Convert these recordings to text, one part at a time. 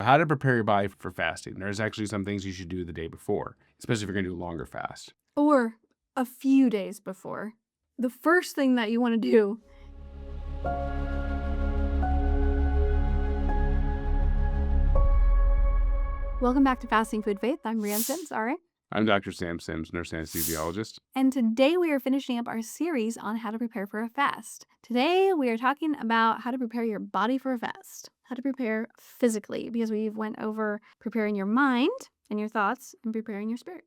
How to prepare your body for fasting. There's actually some things you should do the day before, especially if you're going to do a longer fast. Or a few days before. The first thing that you want to do. Welcome back to Fasting Food Faith. I'm Rianne Sims, all right? I'm Dr. Sam Sims, nurse anesthesiologist. And today we are finishing up our series on how to prepare for a fast. Today we are talking about how to prepare your body for a fast, how to prepare physically, because we went over preparing your mind and your thoughts and preparing your spirit.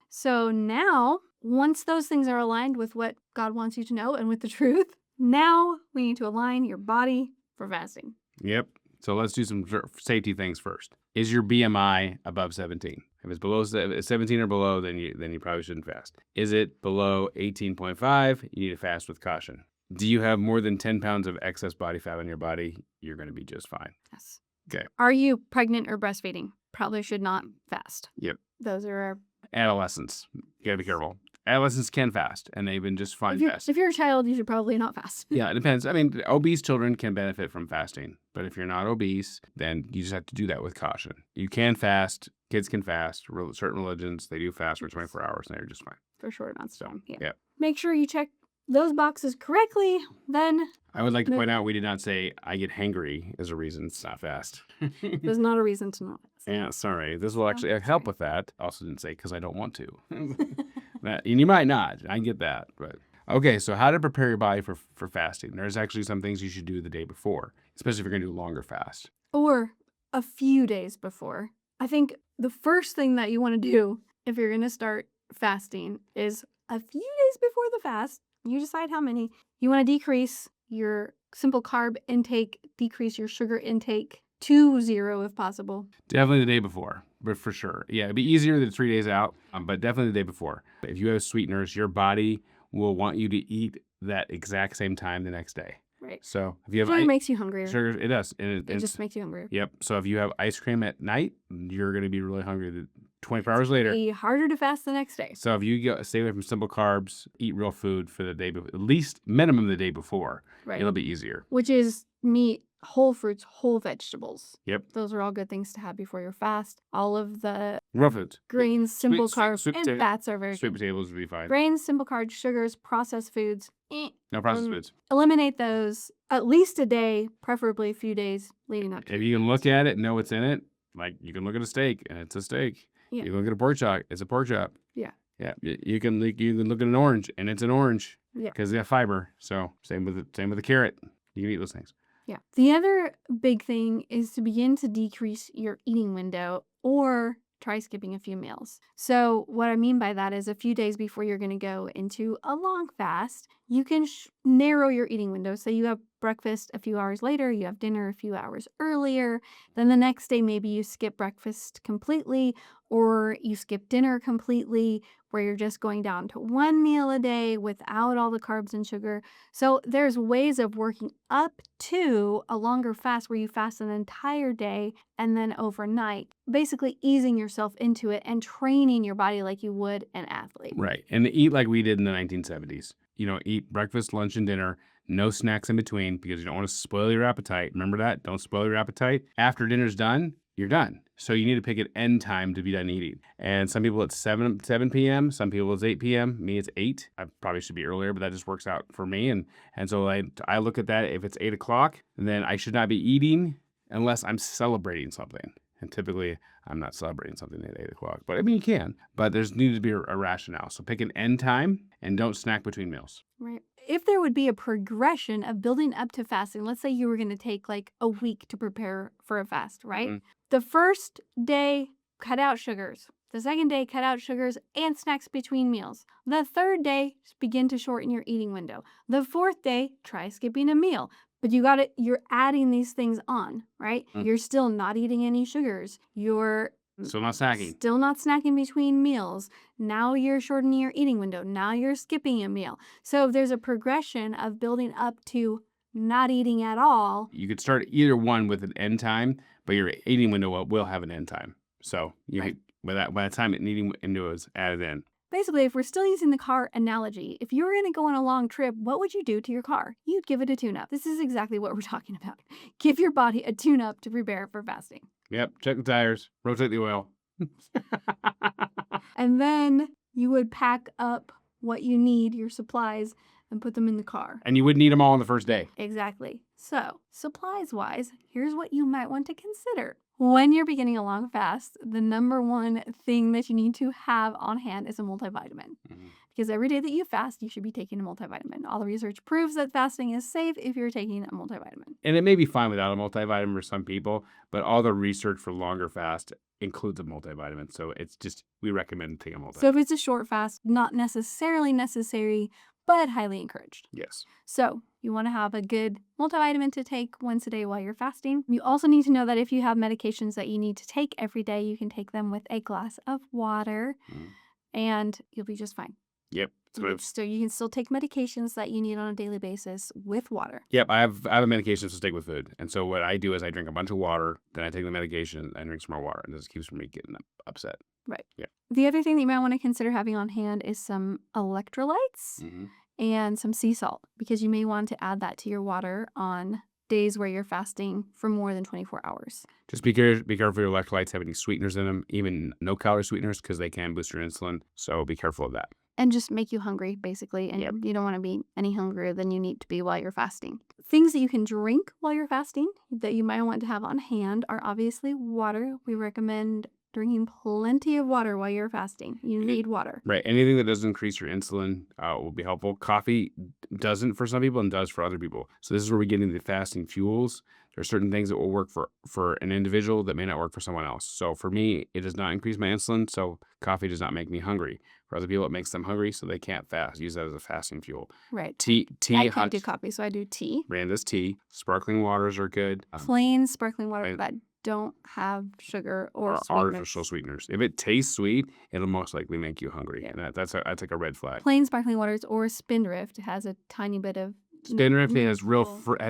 So now, once those things are aligned with what God wants you to know and with the truth, now we need to align your body for fasting. Yep. So let's do some safety things first. Is your BMI above 17? If it's below 17 or below, then you probably shouldn't fast. Is it below 18.5? You need to fast with caution. Do you have more than 10 pounds of excess body fat on your body? You're going to be just fine. Yes. Okay. Are you pregnant or breastfeeding? Probably should not fast. Yep. Those are our... Adolescents. You gotta be careful. Adolescents can fast, and they've been just fine fasting. If you're a child, you should probably not fast. Yeah, it depends. I mean, obese children can benefit from fasting, but if you're not obese, then you just have to do that with caution. You can fast. Kids can fast. Certain religions, they do fast for 24 hours, and they're just fine. For short amounts of time. Yeah. Make sure you check those boxes correctly, then... I would like to point out we did not say I get hangry as a reason to not fast. There's not a reason to not fast. Yeah, sorry. This will actually help with that. Also didn't say because I don't want to. And you might not. I get that. But okay, so how to prepare your body for fasting. There's actually some things you should do the day before, especially if you're going to do a longer fast. Or a few days before. I think the first thing that you want to do if you're going to start fasting is a few days before the fast, you decide how many. You want to decrease your simple carb intake, decrease your sugar intake to 0 if possible. Definitely the day before, but for sure. Yeah, it'd be easier than 3 days out, but definitely the day before. If you have sweeteners, your body will want you to eat that exact same time the next day. Right. So if you have sugar makes you hungrier. Sugar, it does. And it just makes you hungrier. Yep. So if you have ice cream at night, you're going to be really hungry 24 hours later. It'll be harder to fast the next day. So if you stay away from simple carbs, eat real food for the day before, at least minimum the day before, right. It'll be easier. Which is meat, whole fruits, whole vegetables. Yep. Those are all good things to have before your fast. All of the raw foods, grains, simple carbs, and fats are very good. Sweet potatoes would be fine. Grains, simple carbs, sugars, processed foods. No processed foods. Eliminate those at least a day, preferably a few days leading up to it. If you can look at it and know what's in it, like you can look at a steak and it's a steak. Yeah. You can look at a pork chop, it's a pork chop. Yeah. Yeah. You can look at an orange and it's an orange. Yeah. Because they have fiber. So same with the carrot. You can eat those things. Yeah. The other big thing is to begin to decrease your eating window or try skipping a few meals. So what I mean by that is a few days before you're going to go into a long fast, you can narrow your eating window. So you have breakfast a few hours later, you have dinner a few hours earlier. Then the next day, maybe you skip breakfast completely or you skip dinner completely, where you're just going down to one meal a day without all the carbs and sugar. So there's ways of working up to a longer fast where you fast an entire day and then overnight, basically easing yourself into it and training your body like you would an athlete. Right. And eat like we did in the 1970s. Eat breakfast, lunch, and dinner. No snacks in between because you don't want to spoil your appetite. Remember that? Don't spoil your appetite. After dinner's done, you're done. So you need to pick an end time to be done eating. And some people it's 7 p.m. Some people it's 8 p.m. Me, it's 8. I probably should be earlier, but that just works out for me. And so I look at that. If it's 8 o'clock, then I should not be eating unless I'm celebrating something. And typically, I'm not celebrating something at 8 o'clock. But I mean, you can. But there's needs to be a rationale. So pick an end time and don't snack between meals. Right. If there would be a progression of building up to fasting, let's say you were going to take like a week to prepare for a fast, right? Mm-hmm. The first day, cut out sugars. The second day, cut out sugars and snacks between meals. The third day, begin to shorten your eating window. The fourth day, try skipping a meal. But you're adding these things on, right? Mm-hmm. You're still not eating any sugars. You're still not snacking. Still not snacking between meals. Now you're shortening your eating window. Now you're skipping a meal. So there's a progression of building up to not eating at all. You could start either one with an end time, but your eating window will have an end time. So by the time an eating window is added in. Basically, if we're still using the car analogy, if you were going to go on a long trip, what would you do to your car? You'd give it a tune-up. This is exactly what we're talking about. Give your body a tune-up to prepare for fasting. Yep. Check the tires. Rotate the oil. And then you would pack up what you need, your supplies, and put them in the car. And you wouldn't need them all on the first day. Exactly. So, supplies wise, here's what you might want to consider. When you're beginning a long fast, the number one thing that you need to have on hand is a multivitamin. Mhm. Because every day that you fast, you should be taking a multivitamin. All the research proves that fasting is safe if you're taking a multivitamin. And it may be fine without a multivitamin for some people, but all the research for longer fast includes a multivitamin. So it's just, we recommend taking a multivitamin. So if it's a short fast, not necessarily necessary, but highly encouraged. Yes. So you want to have a good multivitamin to take once a day while you're fasting. You also need to know that if you have medications that you need to take every day, you can take them with a glass of water and you'll be just fine. Yep. So you can still take medications that you need on a daily basis with water. Yep. I have a medication to take with food. And so what I do is I drink a bunch of water, then I take the medication and drink some more water. And this keeps me getting upset. Right. Yeah. The other thing that you might want to consider having on hand is some electrolytes and some sea salt, because you may want to add that to your water on days where you're fasting for more than 24 hours. Just be careful your electrolytes have any sweeteners in them, even no-calorie sweeteners, because they can boost your insulin. So be careful of that. And just make you hungry, basically. And Yep. you don't want to be any hungrier than you need to be while you're fasting. Things that you can drink while you're fasting that you might want to have on hand are obviously water. We recommend drinking plenty of water while you're fasting. You need water. Right. Anything that doesn't increase your insulin will be helpful. Coffee doesn't for some people and does for other people. So this is where we get into the fasting fuels. There are certain things that will work for an individual that may not work for someone else. So for me, it does not increase my insulin. So coffee does not make me hungry. For other people, it makes them hungry, so they can't fast. Use that as a fasting fuel. Right. Tea. I can't do coffee, so I do tea. Randa's tea. Sparkling waters are good. Plain sparkling water that don't have sugar or artificial sweeteners. If it tastes sweet, it'll most likely make you hungry. Yeah. And that's like a red flag. Plain sparkling waters or Spindrift has a tiny bit of Spindrift has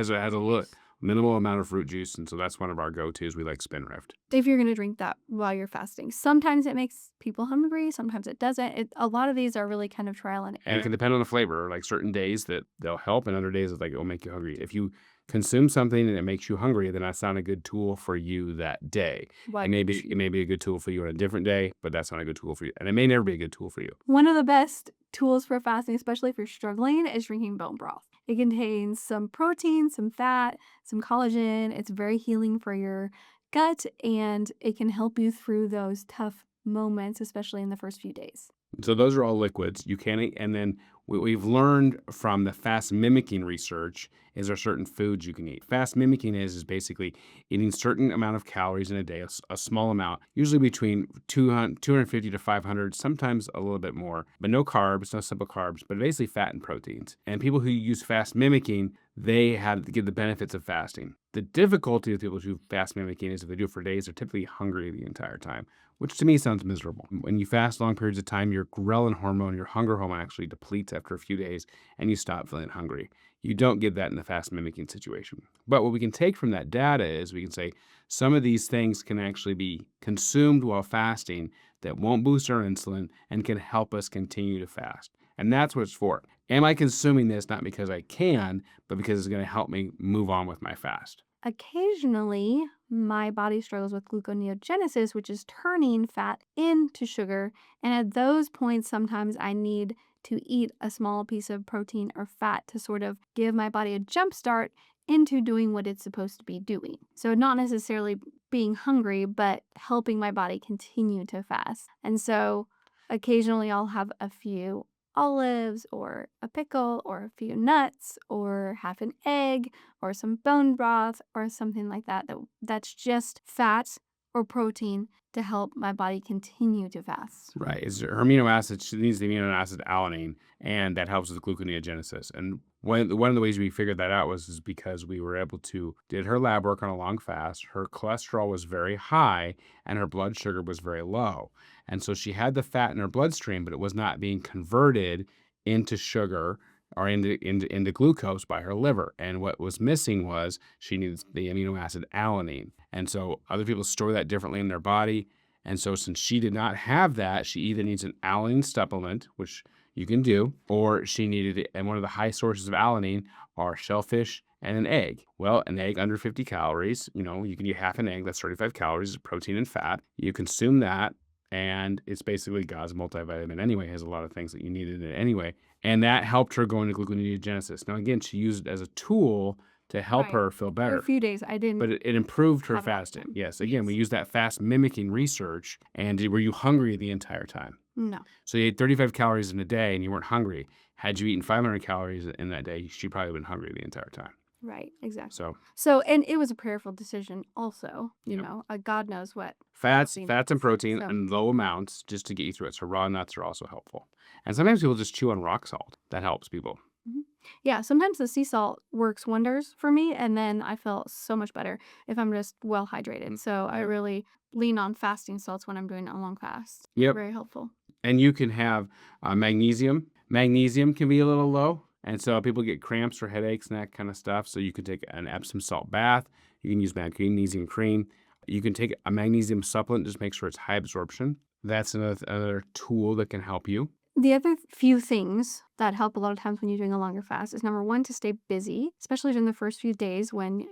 has a minimal amount of fruit juice, and so that's one of our go-tos. We like Spindrift. If you're going to drink that while you're fasting, sometimes it makes people hungry, sometimes it doesn't. A lot of these are really kind of trial and error. And it can depend on the flavor. Like certain days that they'll help, and other days that it'll make you hungry. If you consume something and it makes you hungry, then that's not a good tool for you that day. It may be a good tool for you on a different day, but that's not a good tool for you. And it may never be a good tool for you. One of the best tools for fasting, especially if you're struggling, is drinking bone broth. It contains some protein, some fat, some collagen. It's very healing for your gut, and it can help you through those tough moments, especially in the first few days. So those are all liquids. You can eat, and then what we've learned from the fast mimicking research is there are certain foods you can eat. Fast mimicking is basically eating certain amount of calories in a day, a small amount, usually between 250 to 500, sometimes a little bit more, but no carbs, no simple carbs, but basically fat and proteins. And people who use fast mimicking, they have to get the benefits of fasting. The difficulty with people who do fast mimicking is if they do it for days, they're typically hungry the entire time, which to me sounds miserable. When you fast long periods of time, your ghrelin hormone, your hunger hormone actually depletes after a few days and you stop feeling hungry. You don't get that in the fast mimicking situation. But what we can take from that data is we can say some of these things can actually be consumed while fasting that won't boost our insulin and can help us continue to fast. And that's what it's for. Am I consuming this not because I can, but because it's going to help me move on with my fast? Occasionally, my body struggles with gluconeogenesis, which is turning fat into sugar. And at those points, sometimes I need to eat a small piece of protein or fat to sort of give my body a jump start into doing what it's supposed to be doing. So not necessarily being hungry, but helping my body continue to fast. And so occasionally I'll have a few olives or a pickle or a few nuts or half an egg or some bone broth or something like that, that's just fat or protein to help my body continue to fast. Right. It's her amino acid. She needs the amino acid alanine, and that helps with gluconeogenesis. And one of the ways we figured that out was because we were able to did her lab work on a long fast. Her cholesterol was very high and her blood sugar was very low. And so she had the fat in her bloodstream, but it was not being converted into sugar or into glucose by her liver. And what was missing was she needs the amino acid alanine. And so other people store that differently in their body. And so since she did not have that, she either needs an alanine supplement, which you can do, or she needed it. And one of the high sources of alanine are shellfish and an egg. Well, an egg under 50 calories, you can eat half an egg, that's 35 calories of protein and fat. You consume that, and it's basically God's multivitamin anyway, has a lot of things that you need in it anyway. And that helped her go into gluconeogenesis. Now, again, she used it as a tool to help Right. her feel For a better, few days, I didn't but it improved her have a hard fasting. time. Yes, again, we Yes. use that fast mimicking research. And were you hungry the entire time? No. So you ate 35 calories in a day and you weren't hungry. Had you eaten 500 calories in that day, she probably been hungry the entire time. Right, exactly. So, So, and it was a prayerful decision also, yep. God knows what Fats, body fats and needs. protein So, in low amounts just to get you through it. So raw nuts are also helpful. And sometimes people just chew on rock salt. That helps people. mhm. Yeah, sometimes the sea salt works wonders for me, and then I feel so much better if I'm just well hydrated. So I Yep. really lean on fasting salts when I'm doing a long fast. Yep. Very helpful. And you can have magnesium. Magnesium can be a little low. And so people get cramps or headaches and that kind of stuff. So you can take an Epsom salt bath. You can use magnesium cream. You can take a magnesium supplement, just make sure it's high absorption. That's another tool that can help you. The other few things that help a lot of times when you're doing a longer fast is number one, to stay busy, especially during the first few days when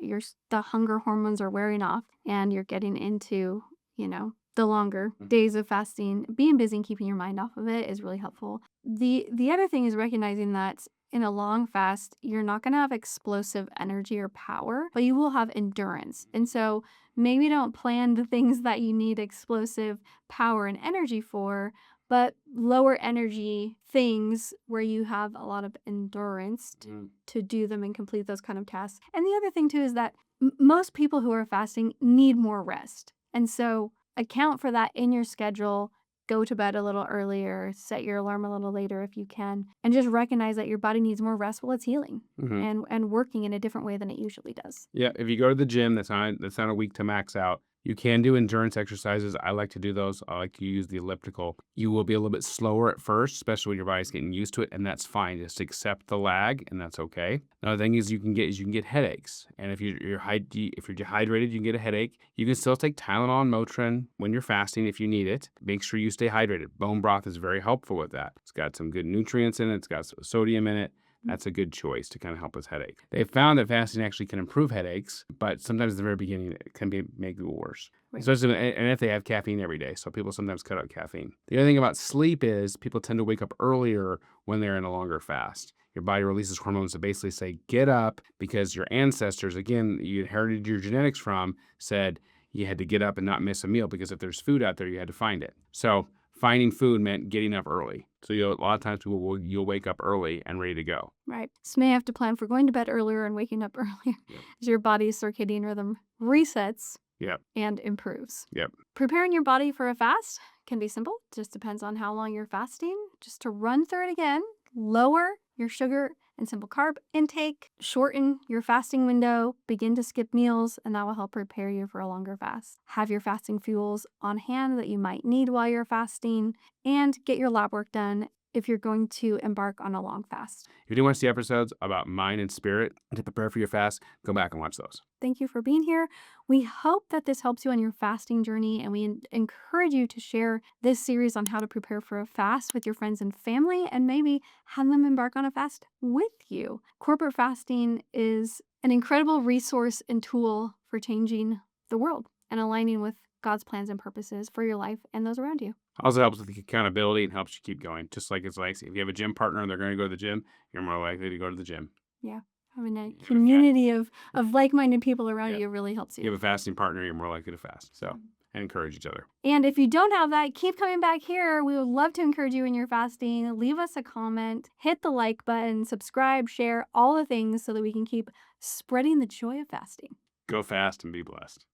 the hunger hormones are wearing off and you're getting into, the longer days of fasting. Being busy and keeping your mind off of it is really helpful. The other thing is recognizing that in a long fast, you're not going to have explosive energy or power, but you will have endurance. And so maybe don't plan the things that you need explosive power and energy for, but lower energy things where you have a lot of endurance to do them and complete those kind of tasks. And the other thing too is that most people who are fasting need more rest. And so account for that in your schedule. Go to bed a little earlier, set your alarm a little later if you can, and just recognize that your body needs more rest while it's healing Mm-hmm. and working in a different way than it usually does. Yeah, if you go to the gym, that's not a week to max out. You can do endurance exercises. I like to do those. I like to use the elliptical. You will be a little bit slower at first, especially when your body's getting used to it, and that's fine. Just accept the lag, and that's okay. Another thing is you can get headaches, and if you're dehydrated, you can get a headache. You can still take Tylenol and Motrin when you're fasting if you need it. Make sure you stay hydrated. Bone broth is very helpful with that. It's got some good nutrients in it. It's got sodium in it. That's a good choice to kind of help with headache. They found that fasting actually can improve headaches, but sometimes at the very beginning it can make it worse. Right. Especially and if they have caffeine every day. So people sometimes cut out caffeine. The other thing about sleep is people tend to wake up earlier when they're in a longer fast. Your body releases hormones that basically say, get up, because your ancestors, again, you inherited your genetics from, said you had to get up and not miss a meal because if there's food out there, you had to find it. So finding food meant getting up early. So a lot of times you'll wake up early and ready to go. Right. So may have to plan for going to bed earlier and waking up earlier as your body's circadian rhythm resets Yep. and improves. Yep. Preparing your body for a fast can be simple. Just depends on how long you're fasting. Just to run through it again, lower your sugar and simple carb intake, shorten your fasting window, begin to skip meals, and that will help prepare you for a longer fast. Have your fasting fuels on hand that you might need while you're fasting, and get your lab work done if you're going to embark on a long fast. If you didn't want to see episodes about mind and spirit to prepare for your fast, go back and watch those. Thank you for being here. We hope that this helps you on your fasting journey, and we encourage you to share this series on how to prepare for a fast with your friends and family, and maybe have them embark on a fast with you. Corporate fasting is an incredible resource and tool for changing the world and aligning with God's plans and purposes for your life and those around you. Also helps with the accountability and helps you keep going. Just like it's like if you have a gym partner and they're going to go to the gym, you're more likely to go to the gym. Yeah. Having a community of like-minded people around you really helps you. You have a fasting partner, you're more likely to fast. So, and encourage each other. And if you don't have that, keep coming back here. We would love to encourage you in your fasting. Leave us a comment, hit the like button, subscribe, share, all the things so that we can keep spreading the joy of fasting. Go fast and be blessed.